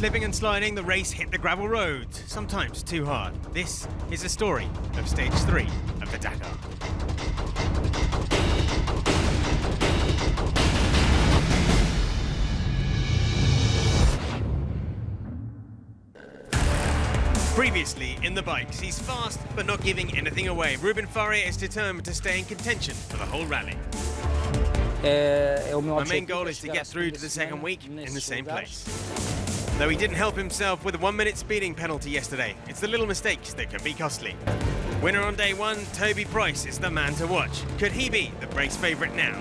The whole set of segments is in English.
Slipping and sliding, the race hit the gravel roads, sometimes too hard. This is the story of stage 3 of the Dakar. Previously in the bikes, he's fast but not giving anything away. Ruben Faria is determined to stay in contention for the whole rally. My main goal is to get through to the second week in the same place. Though he didn't help himself with a 1-minute speeding penalty yesterday. It's the little mistakes that can be costly. Winner on day 1, Toby Price is the man to watch. Could he be the race favourite now?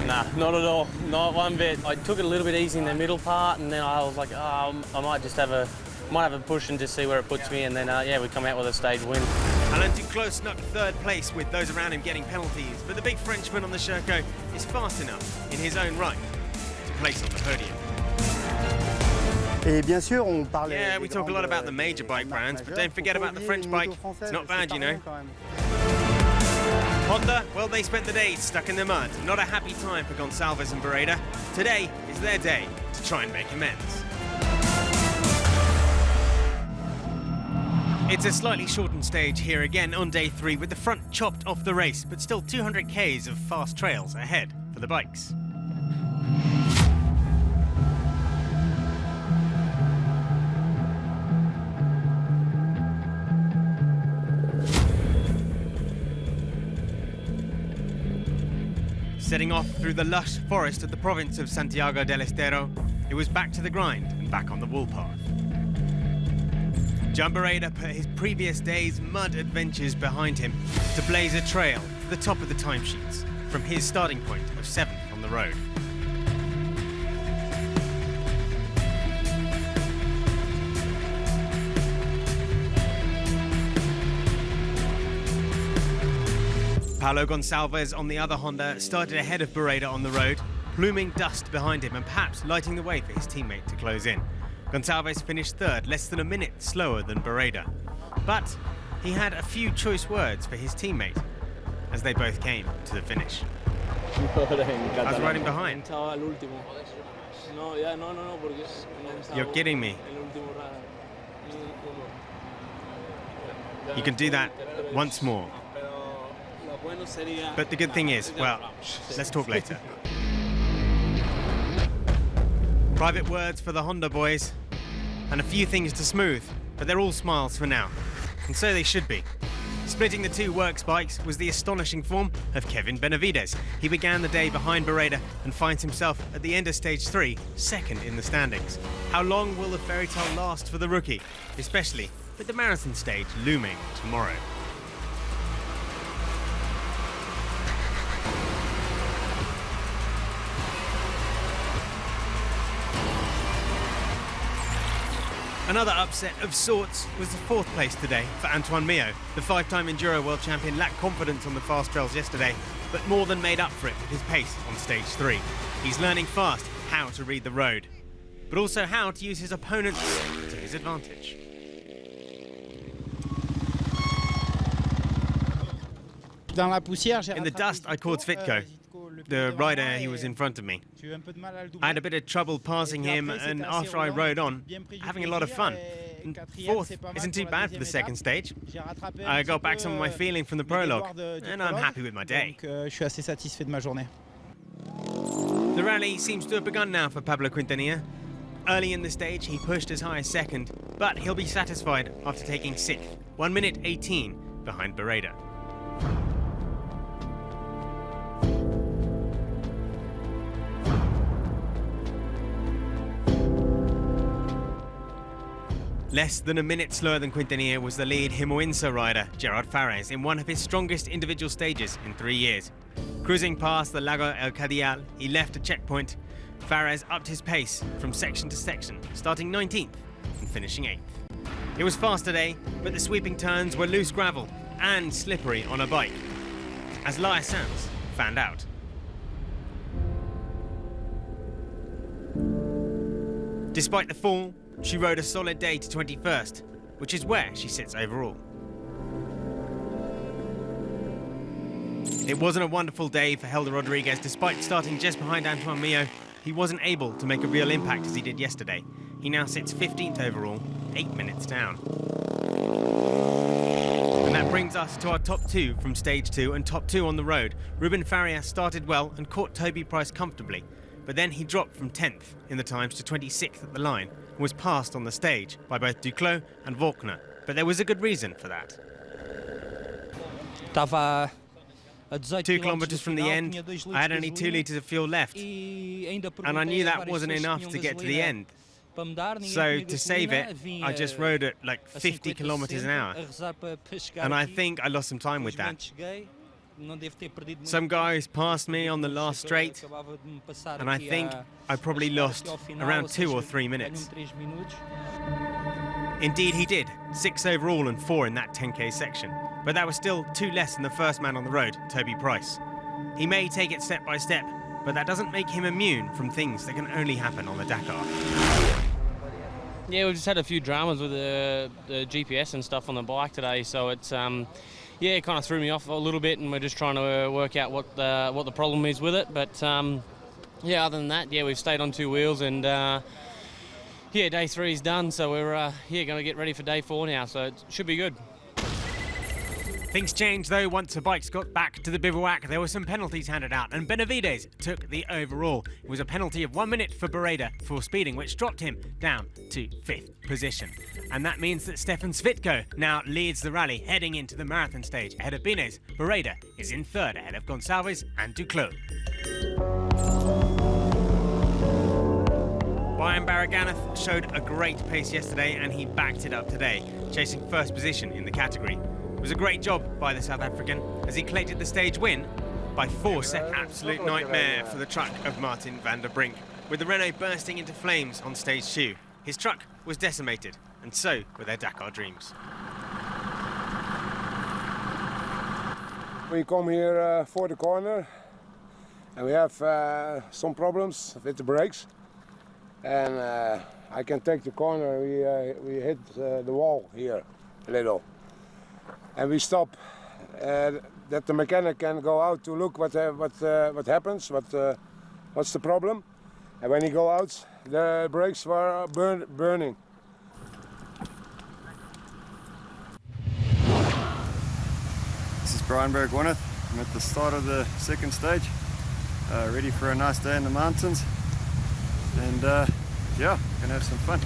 Nah, not at all. Not one bit. I took it a little bit easy in the middle part, and then I was like, oh, I might have a push and just see where it puts me, and then yeah, we come out with a stage win. Alain Duclos snuck 3rd place with those around him getting penalties, but the big Frenchman on the Sherco is fast enough in his own right to place on the podium. Yeah, we talk a lot about the major bike brands, but don't forget about the French bike. It's not bad, you know. Honda, well, they spent the day stuck in the mud. Not a happy time for Gonçalves and Barreda. Today is their day to try and make amends. It's a slightly shortened stage here again on day 3 with the front chopped off the race, but still 200 k's of fast trails ahead for the bikes. Setting off through the lush forest of the province of Santiago del Estero, it was back to the grind and back on the wool path. Jan Barreda put his previous day's mud adventures behind him to blaze a trail to the top of the timesheets from his starting point of 7th on the road. Paulo Gonçalves on the other Honda started ahead of Barreda on the road, pluming dust behind him and perhaps lighting the way for his teammate to close in. Gonçalves finished 3rd, less than a minute slower than Barreda. But he had a few choice words for his teammate as they both came to the finish. I was riding behind. You're kidding me. You can do that once more. But the good thing is, well, let's talk later. Private words for the Honda boys, and a few things to smooth, but they're all smiles for now. And so they should be. Splitting the 2 works bikes was the astonishing form of Kevin Benavides. He began the day behind Barreda and finds himself at the end of stage 3, 2nd in the standings. How long will the fairy tale last for the rookie, especially with the marathon stage looming tomorrow? Another upset of sorts was the 4th place today for Antoine Mio. The 5-time Enduro World Champion lacked confidence on the fast trails yesterday, but more than made up for it with his pace on stage 3. He's learning fast how to read the road, but also how to use his opponents to his advantage. In the dust, I called Svitko, the rider he was in front of me. I had a bit of trouble passing him, and after I rode on, having a lot of fun. And 4th isn't too bad for the 2nd stage. I got back some of my feeling from the prologue, and I'm happy with my day. The rally seems to have begun now for Pablo Quintanilla. Early in the stage, he pushed as high as 2nd, but he'll be satisfied after taking 6th, 1 minute 18 behind Barreda. Less than a minute slower than Quintanilla was the lead Himoinsa rider, Gerard Fares, in one of his strongest individual stages in 3 years. Cruising past the Lago El Cadial, he left a checkpoint. Fares upped his pace from section to section, starting 19th and finishing 8th. It was fast today, but the sweeping turns were loose gravel and slippery on a bike, as Laia Sanz found out. Despite the fall, she rode a solid day to 21st, which is where she sits overall. It wasn't a wonderful day for Helder Rodriguez, despite starting just behind Antoine Mio he wasn't able to make a real impact as he did yesterday. He now sits 15th overall, 8 minutes down. And that brings us to our top two from stage 2 and top 2 on the road. Ruben Farias started well and caught Toby Price comfortably, but then he dropped from 10th in the times to 26th at the line and was passed on the stage by both Duclos and Volkner. But there was a good reason for that. 2 kilometres from the end, I had only 2 litres of fuel left, and I knew that wasn't enough to get to the end. So to save it, I just rode at like 50 kilometres an hour, and I think I lost some time with that. Some guys passed me on the last straight, and I think I probably lost around 2 or 3 minutes. Indeed he did, 6 overall and 4 in that 10k section, but that was still 2 less than the first man on the road, Toby Price. He may take it step by step, but that doesn't make him immune from things that can only happen on the Dakar. Yeah, we've just had a few dramas with the GPS and stuff on the bike today, so it's yeah, it kind of threw me off a little bit, and we're just trying to work out what the problem is with it. But yeah, other than that, yeah, we've stayed on 2 wheels, and yeah, day 3 is done, so we're yeah, going to get ready for day 4 now, so it should be good. Things changed though once the bikes got back to the bivouac. There were some penalties handed out, and Benavides took the overall. It was a penalty of 1 minute for Bereda for speeding, which dropped him down to 5th position. And that means that Stefan Svitko now leads the rally heading into the marathon stage ahead of Binez. Bereda is in 3rd ahead of Gonçalves and Duclos. Brian Baraganath showed a great pace yesterday, and he backed it up today, chasing 1st position in the category. It was a great job by the South African as he collected the stage win by force. An absolute nightmare for the truck of Martin van der Brink, with the Renault bursting into flames on stage 2. His truck was decimated, and so were their Dakar dreams. We come here for the corner, and we have some problems with the brakes. And I can take the corner. We hit the wall here a little, and we stop. That the mechanic can go out to look what happens, what's the problem. And when he go out, the brakes were burning. This is Brian Baraganath. I'm at the start of the 2nd stage, ready for a nice day in the mountains, and yeah, gonna have some fun.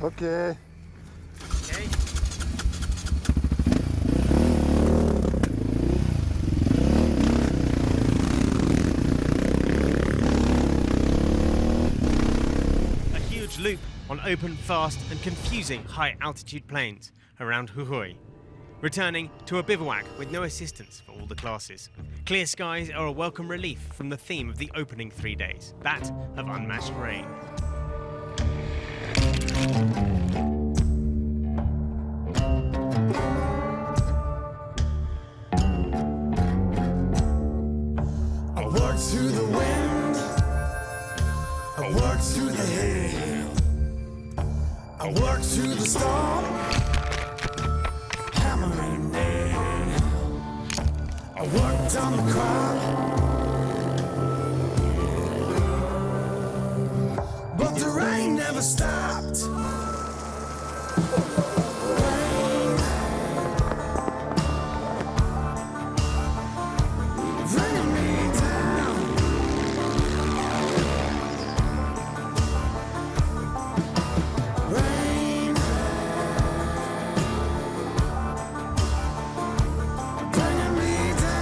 Okay. A huge loop on open, fast and confusing high-altitude plains around Jujuy. returning to a bivouac with no assistance for all the classes. Clear skies are a welcome relief from the theme of the opening 3 days, that of unmatched rain. I work through the wind, I work through the hail, I work through the storm, hammer and nail. I worked on the crowd, but the rain never stopped. Rain, bringing me down. Rain, bringing me down.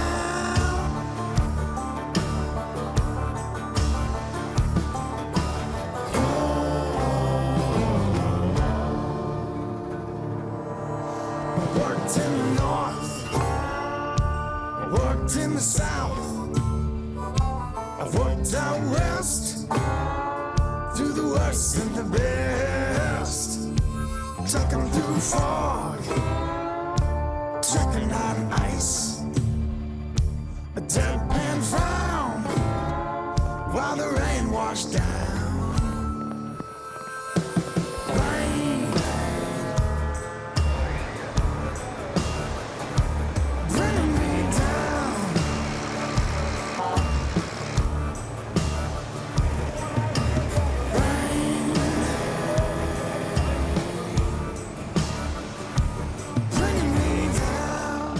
Worked in the north, worked in the south, I've worked out west, through the worst and the best, trucking through fog, trucking on ice, a deadpan frown, while the rain washed down. Rain, bringing me down. Rain, bringing me down.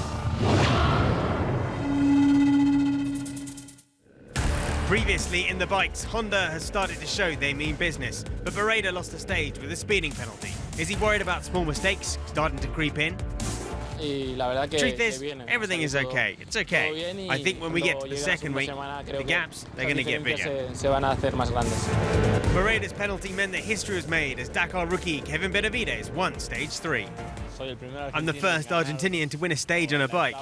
Previously in the bikes, Honda has started to show they mean business, but Barreda lost the stage with a speeding penalty. Is he worried about small mistakes starting to creep in? Truth is, everything is okay. It's okay. I think when we get to the second week, the gaps, they're going to get bigger. Barreda's penalty meant that history was made as Dakar rookie Kevin Benavides won stage 3. I'm the first Argentinian to win a stage on a bike.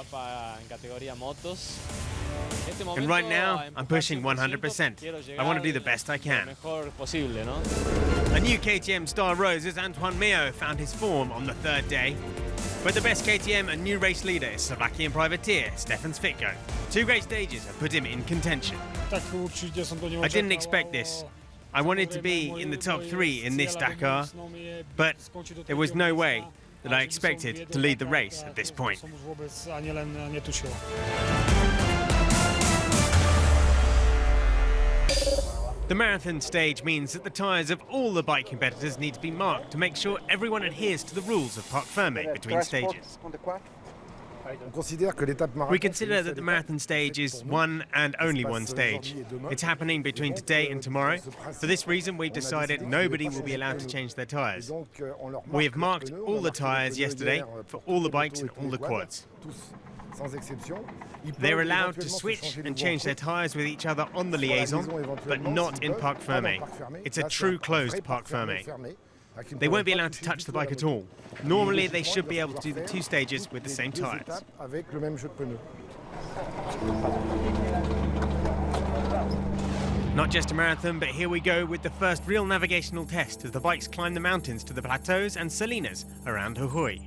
And right now, I'm pushing 100%. I want to do the best I can. A new KTM star rose as Antoine Meo found his form on the third day. But the best KTM and new race leader is Slovakian privateer Stefan Svitko. 2 great stages have put him in contention. I didn't expect this. I wanted to be in the top 3 in this Dakar, but there was no way that I expected to lead the race at this point. The marathon stage means that the tyres of all the bike competitors need to be marked to make sure everyone adheres to the rules of parc fermé between stages. We consider that the marathon stage is one and only one stage. It's happening between today and tomorrow. For this reason, we've decided nobody will be allowed to change their tyres. We have marked all the tyres yesterday for all the bikes and all the quads. They're allowed to switch and change their tyres with each other on the liaison, but not in parc fermé. It's a true closed parc fermé. They won't be allowed to touch the bike at all. Normally, they should be able to do the 2 stages with the same tyres. Not just a marathon, but here we go with the first real navigational test as the bikes climb the mountains to the plateaus and salinas around Jujuy.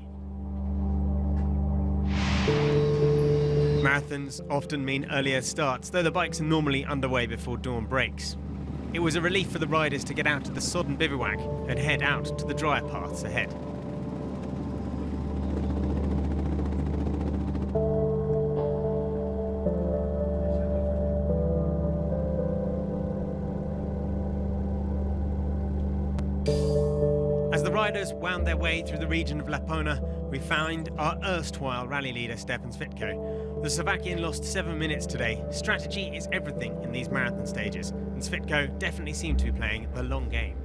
Marathons often mean earlier starts, though the bikes are normally underway before dawn breaks. It was a relief for the riders to get out of the sodden bivouac and head out to the drier paths ahead. As the riders wound their way through the region of Lapona, we found our erstwhile rally leader Stefan Svitko. The Slovakian lost 7 minutes today. Strategy is everything in these marathon stages, and Svitko definitely seemed to be playing the long game.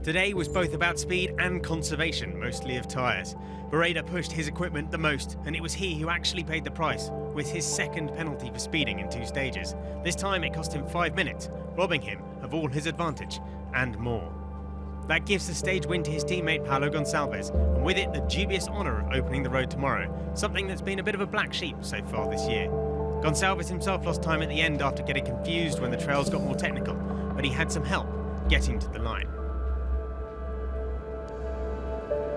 Today was both about speed and conservation, mostly of tyres. Barreda pushed his equipment the most, and it was he who actually paid the price, with his second penalty for speeding in 2 stages. This time it cost him 5 minutes, robbing him of all his advantage and more. That gives the stage win to his teammate Paulo Gonçalves, and with it the dubious honour of opening the road tomorrow, something that's been a bit of a black sheep so far this year. Gonçalves himself lost time at the end after getting confused when the trails got more technical, but he had some help getting to the line.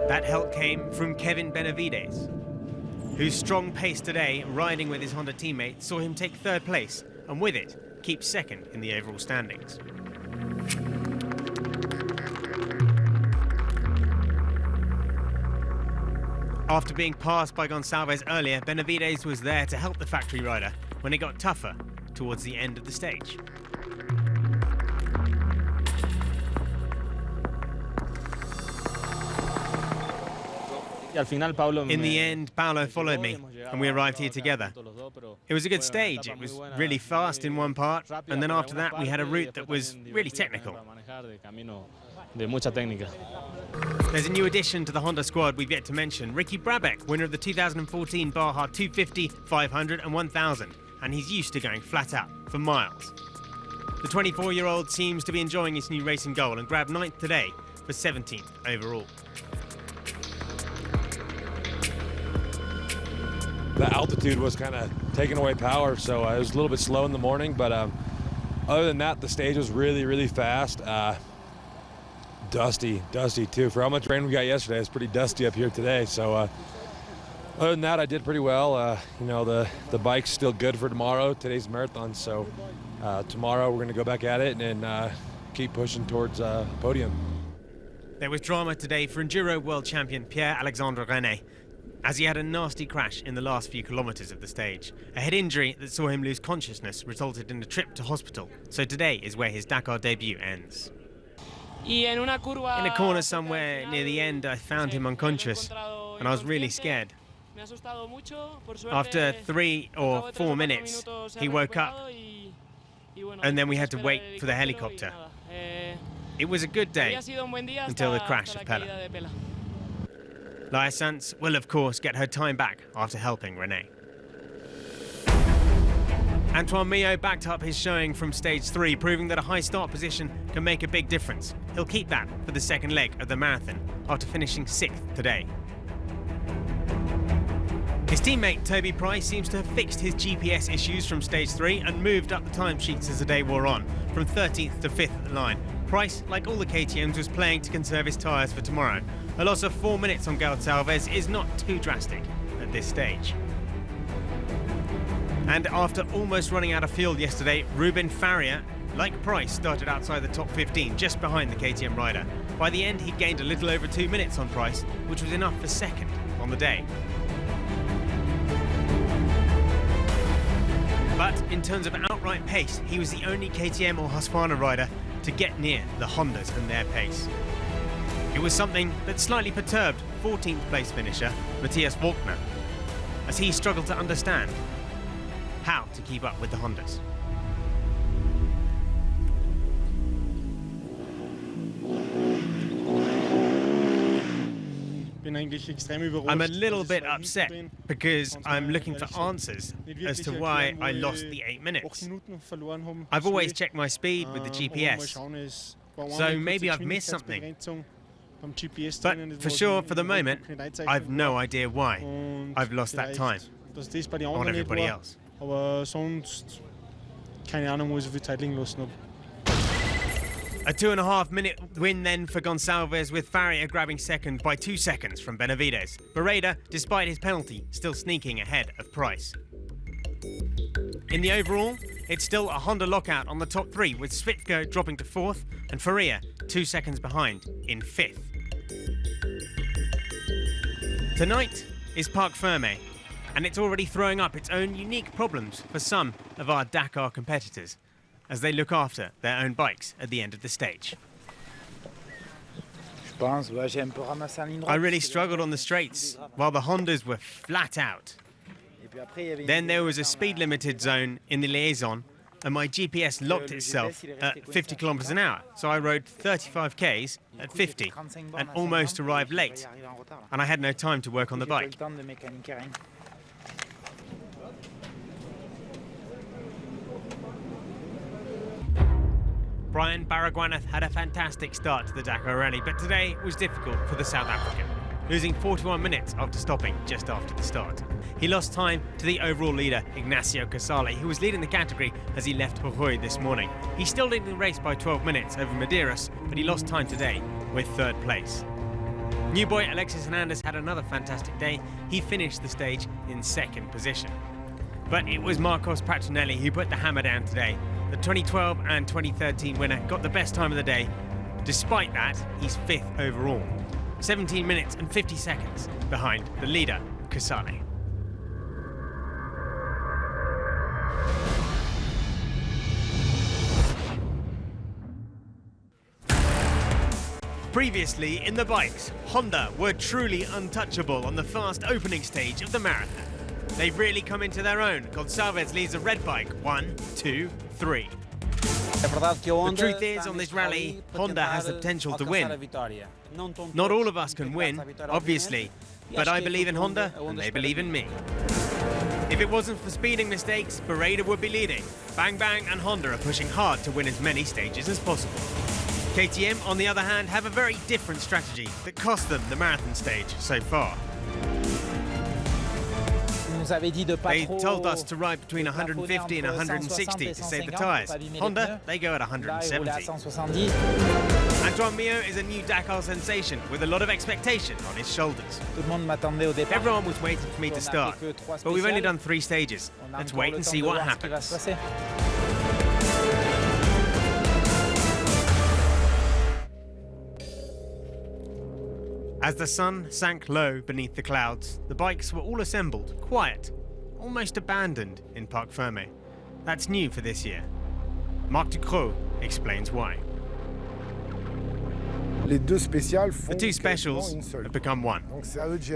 That help came from Kevin Benavides, whose strong pace today, riding with his Honda teammate, saw him take third place, and with it, keep second in the overall standings. After being passed by Gonçalves earlier, Benavides was there to help the factory rider when it got tougher towards the end of the stage. In the end, Paulo followed me, and we arrived here together. It was a good stage. It was really fast in one part, and then after that we had a route that was really technical. There's a new addition to the Honda squad we've yet to mention. Ricky Brabec, winner of the 2014 Baja 250, 500 and 1000, and he's used to going flat out for miles. The 24-year-old seems to be enjoying his new racing goal and grabbed 9th today for 17th overall. The altitude was kind of taking away power, so it was a little bit slow in the morning, but other than that, the stage was really, really fast. Dusty too. For how much rain we got yesterday, it's pretty dusty up here today. So other than that, I did pretty well. You know, the bike's still good for tomorrow. Today's marathon, so tomorrow we're going to go back at it and keep pushing towards podium. There was drama today for Enduro World Champion Pierre-Alexandre René, as he had a nasty crash in the last few kilometres of the stage. A head injury that saw him lose consciousness resulted in a trip to hospital, so today is where his Dakar debut ends. In a corner somewhere near the end, I found him unconscious, and I was really scared. After 3 or 4 minutes, he woke up, and then we had to wait for the helicopter. It was a good day until the crash of Pella. Laia Sanz will, of course, get her time back after helping René. Antoine Millot backed up his showing from stage 3, proving that a high start position can make a big difference. He'll keep that for the second leg of the marathon after finishing 6th today. His teammate Toby Price seems to have fixed his GPS issues from stage 3 and moved up the timesheets as the day wore on, from 13th to 5th at the line. Price, like all the KTMs, was playing to conserve his tyres for tomorrow. A loss of 4 minutes on Gonçalves is not too drastic at this stage. And after almost running out of fuel yesterday, Ruben Farrier, like Price, started outside the top 15, just behind the KTM rider. By the end, he gained a little over 2 minutes on Price, which was enough for second on the day. But in terms of outright pace, he was the only KTM or Husqvarna rider to get near the Hondas and their pace. It was something that slightly perturbed 14th place finisher Matthias Walkner, as he struggled to understand how to keep up with the Hondas. I'm a little bit upset because I'm looking for answers as to why I lost the 8 minutes. I've always checked my speed with the GPS, so maybe I've missed something. But for sure, for the moment, I've no idea why I've lost that time on everybody else. A 2.5 minute win then for Gonçalves, with Farrier grabbing second by 2 seconds from Benavides. Barreda, despite his penalty, still sneaking ahead of Price. In the overall, it's still a Honda lockout on the top 3, with Svitko dropping to 4th and Farrier 2 seconds behind in 5th. Tonight is Parc Fermé, and it's already throwing up its own unique problems for some of our Dakar competitors as they look after their own bikes at the end of the stage. I really struggled on the straights while the Hondas were flat out. Then there was a speed limited zone in the liaison, and my GPS locked itself at 50 kilometers an hour. So I rode 35 Ks at 50 and almost arrived late, and I had no time to work on the bike. Brian Baragwanath had a fantastic start to the Dakar Rally, but today was difficult for the South African, losing 41 minutes after stopping just after the start. He lost time to the overall leader, Ignacio Casale, who was leading the category as he left Hoi this morning. He's still leading the race by 12 minutes over Medeiros, but he lost time today with third place. New boy Alexis Hernandez had another fantastic day. He finished the stage in second position. But it was Marcos Patronelli who put the hammer down today. The 2012 and 2013 winner got the best time of the day. Despite that, he's fifth overall, 17 minutes and 50 seconds behind the leader, Casale. Previously in the bikes, Honda were truly untouchable on the fast opening stage of the marathon. They've really come into their own. Gonçalves leads a red bike. 1, 2, 3. The truth is, on this rally, Honda has the potential to win. Not all of us can win, obviously, but I believe in Honda and they believe in me. If it wasn't for speeding mistakes, Bereda would be leading. Bang Bang and Honda are pushing hard to win as many stages as possible. KTM, on the other hand, have a very different strategy that cost them the marathon stage so far. They told us to ride between 150 and 160 to save the tyres. Honda, they go at 170. Antoine Millot is a new Dakar sensation with a lot of expectation on his shoulders. Everyone was waiting for me to start, but we've only done 3 stages. Let's wait and see what happens. As the sun sank low beneath the clouds, the bikes were all assembled, quiet, almost abandoned in Parc Fermé. That's new for this year. Marc Ducrot explains why. The 2 specials have become one.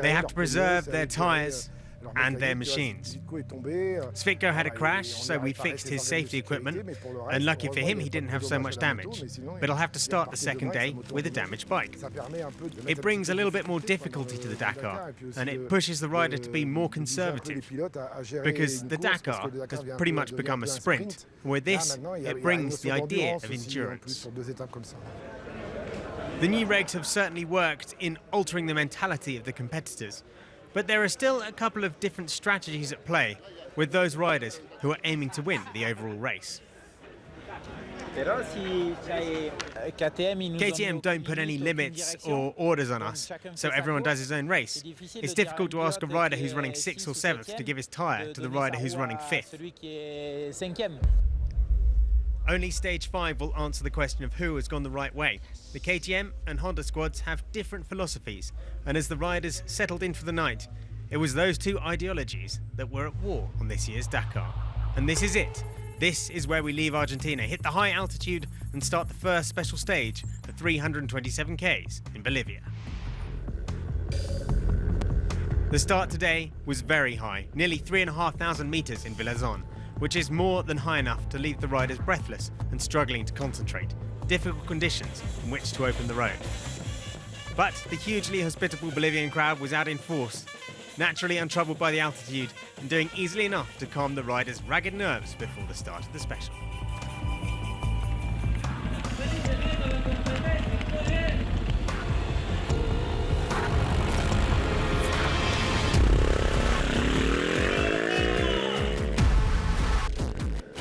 They have to preserve their tyres and their machines. Svitko had a crash, so we fixed his safety equipment, and lucky for him he didn't have so much damage, but he'll have to start the second day with a damaged bike. It brings a little bit more difficulty to the Dakar, and it pushes the rider to be more conservative, because the Dakar has pretty much become a sprint. With this, it brings the idea of endurance. The new regs have certainly worked in altering the mentality of the competitors, but there are still a couple of different strategies at play with those riders who are aiming to win the overall race. KTM don't put any limits or orders on us, so everyone does his own race. It's difficult to ask a rider who's running 6th or 7th to give his tyre to the rider who's running 5th. Only Stage 5 will answer the question of who has gone the right way. The KTM and Honda squads have different philosophies, and as the riders settled in for the night, it was those 2 ideologies that were at war on this year's Dakar. And this is it. This is where we leave Argentina, hit the high altitude and start the first special stage for 327 Ks in Bolivia. The start today was very high, nearly 3,500 meters in Villazon, which is more than high enough to leave the riders breathless and struggling to concentrate. Difficult conditions in which to open the road. But the hugely hospitable Bolivian crowd was out in force, naturally untroubled by the altitude and doing easily enough to calm the riders' ragged nerves before the start of the special.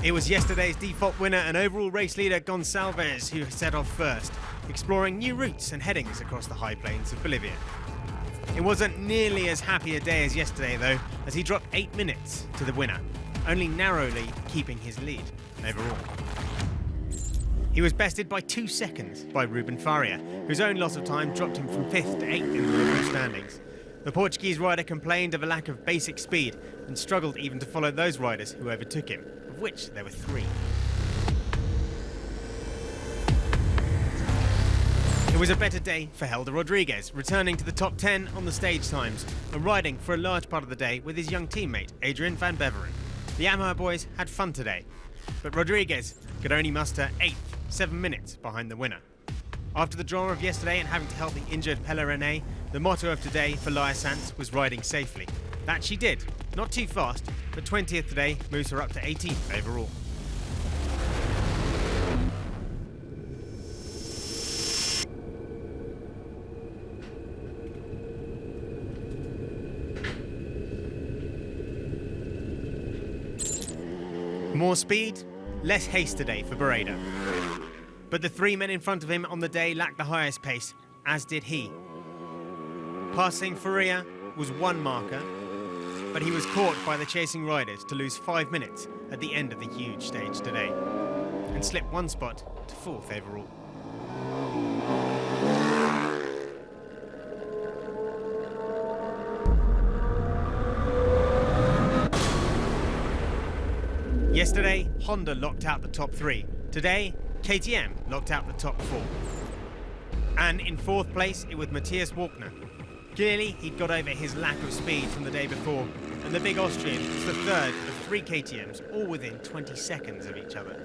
It was yesterday's default winner and overall race leader Gonçalves who set off first, exploring new routes and headings across the high plains of Bolivia. It wasn't nearly as happy a day as yesterday though, as he dropped 8 minutes to the winner, only narrowly keeping his lead overall. He was bested by 2 seconds by Ruben Faria, whose own loss of time dropped him from 5th to 8th in the overall standings. The Portuguese rider complained of a lack of basic speed and struggled even to follow those riders who overtook him, of which there were 3. It was a better day for Helder Rodriguez, returning to the top 10 on the stage times and riding for a large part of the day with his young teammate Adrian van Beveren. The Yamaha boys had fun today, but Rodriguez could only muster 8th, 7 minutes behind the winner. After the draw of yesterday and having to help the injured Pelle René, the motto of today for Laia Sanz was riding safely. That she did, not too fast, but 20th today moves her up to 18th overall. More speed, less haste today for Barreda. But the three men in front of him on the day lacked the highest pace, as did he. Passing Faria was one marker, but he was caught by the chasing riders to lose 5 minutes at the end of the huge stage today, and slip one spot to 4th overall. Yesterday, Honda locked out the top 3. Today, KTM locked out the top 4. And in 4th place, it was Matthias Walkner. Clearly, he'd got over his lack of speed from the day before, and the big Austrian was the third of 3 KTMs, all within 20 seconds of each other.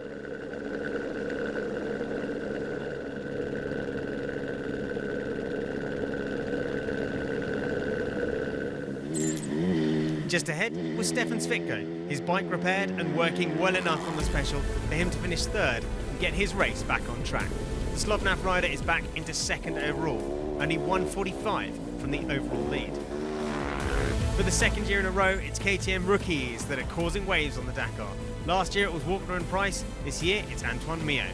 Just ahead was Stefan Svitko, his bike repaired and working well enough on the special for him to finish third and get his race back on track. The Slovnaft rider is back into 2nd overall, only 1:45 from the overall lead. For the 2nd year in a row, it's KTM rookies that are causing waves on the Dakar. Last year it was Walkner and Price, this year it's Antoine Mio.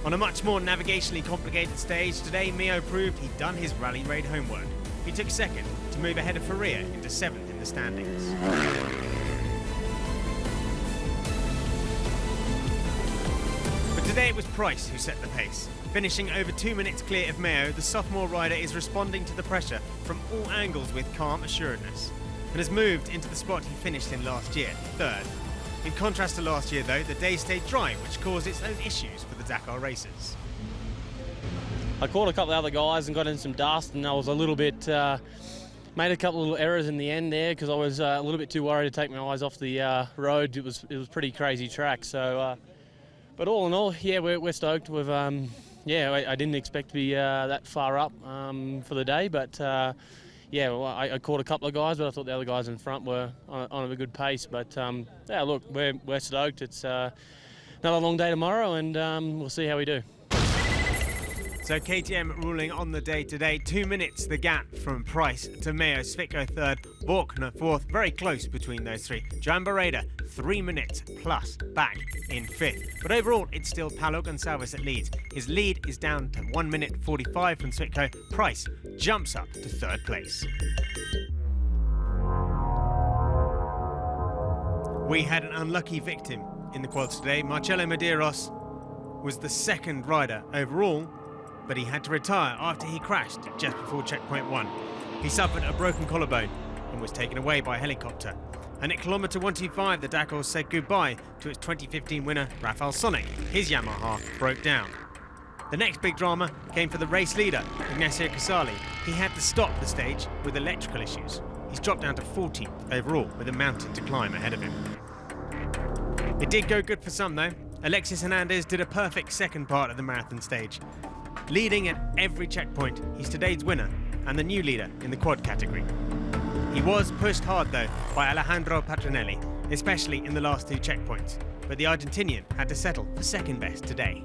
On a much more navigationally complicated stage, today Mio proved he'd done his rally raid homework. He took 2nd to move ahead of Faria into 7th in the standings. But today it was Price who set the pace. Finishing over 2 minutes clear of Mayo, the sophomore rider is responding to the pressure from all angles with calm assuredness, and has moved into the spot he finished in last year, 3rd. In contrast to last year though, the day stayed dry, which caused its own issues for the Dakar racers. I caught a couple of other guys and got in some dust, and I was a little bit, made a couple of little errors in the end there because I was a little bit too worried to take my eyes off the road. It was pretty crazy track. So, but all in all, yeah, we're stoked. We've, yeah, I didn't expect to be that far up for the day, but yeah, well, I caught a couple of guys, but I thought the other guys in front were on a good pace. But yeah, look, we're stoked. It's another long day tomorrow, and we'll see how we do. So KTM ruling on the day today. 2 minutes the gap from Price to Mayo. Svitko 3rd, Walkner 4th. Very close between those 3. Joan Barreda 3 minutes plus back in 5th. But overall, it's still Palou Gonçalves that leads. His lead is down to 1 minute 45 from Svitko. Price jumps up to 3rd place. We had an unlucky victim in the quads today. Marcelo Medeiros was the 2nd rider overall, but he had to retire after he crashed just before checkpoint 1. He suffered a broken collarbone and was taken away by helicopter. And at kilometre 125, the Dakar said goodbye to its 2015 winner, Rafael Sonic. His Yamaha broke down. The next big drama came for the race leader, Ignacio Casali. He had to stop the stage with electrical issues. He's dropped down to 14th overall with a mountain to climb ahead of him. It did go good for some though. Alexis Hernandez did a perfect 2nd part of the marathon stage. Leading at every checkpoint, he's today's winner and the new leader in the quad category. He was pushed hard though by Alejandro Patronelli, especially in the last 2 checkpoints, but the Argentinian had to settle for 2nd best today.